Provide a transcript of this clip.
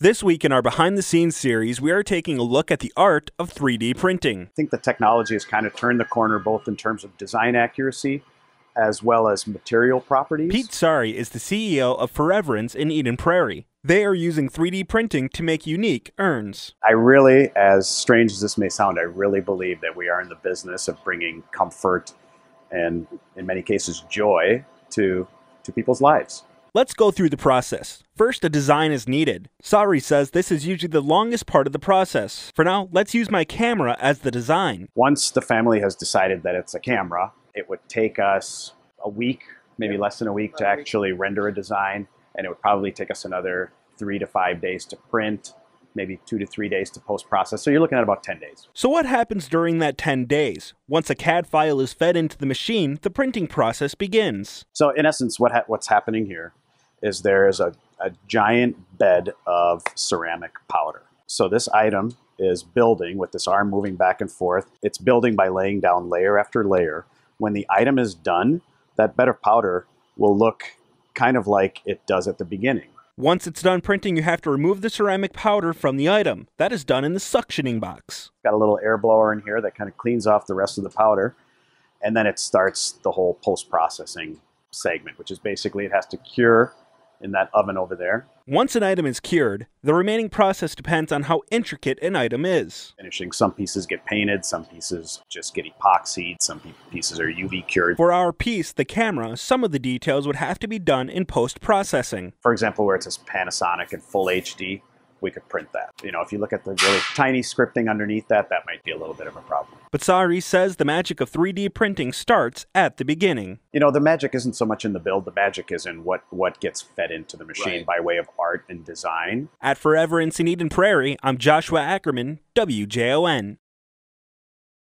This week in our Behind the Scenes series, we are taking a look at the art of 3D printing. I think the technology has kind of turned the corner both in terms of design accuracy as well as material properties. Pete Sari is the CEO of Foreverence in Eden Prairie. They are using 3D printing to make unique urns. I really, as strange as this may sound, I really believe that we are in the business of bringing comfort and, in many cases, joy to people's lives. Let's go through the process. First, a design is needed. Sari says this is usually the longest part of the process. For now, let's use my camera as the design. Once the family has decided that it's a camera, it would take us a week, maybe less than a week, to actually render a design, and it would probably take us another 3 to 5 days to print, maybe 2 to 3 days to post-process. So you're looking at about 10 days. So what happens during that 10 days? Once a CAD file is fed into the machine, the printing process begins. So in essence, what's happening here is there is a giant bed of ceramic powder. So this item is building with this arm moving back and forth. It's building by laying down layer after layer. When the item is done, that bed of powder will look kind of like it does at the beginning. Once it's done printing, you have to remove the ceramic powder from the item. That is done in the suctioning box. Got a little air blower in here that kind of cleans off the rest of the powder, and then it starts the whole post-processing segment, which is basically it has to cure in that oven over there. Once an item is cured, the remaining process depends on how intricate an item is. Finishing, some pieces get painted, some pieces just get epoxied, some pieces are UV cured. For our piece, the camera, some of the details would have to be done in post-processing. For example, where it says Panasonic and full HD, we could print that. You know, if you look at the really tiny scripting underneath that, that might be a little bit of a problem. But Sari says the magic of 3D printing starts at the beginning. You know, the magic isn't so much in the build, the magic is in what gets fed into the machine by way of art and design. At Foreverence in Eden Prairie, I'm Joshua Ackerman, WJON.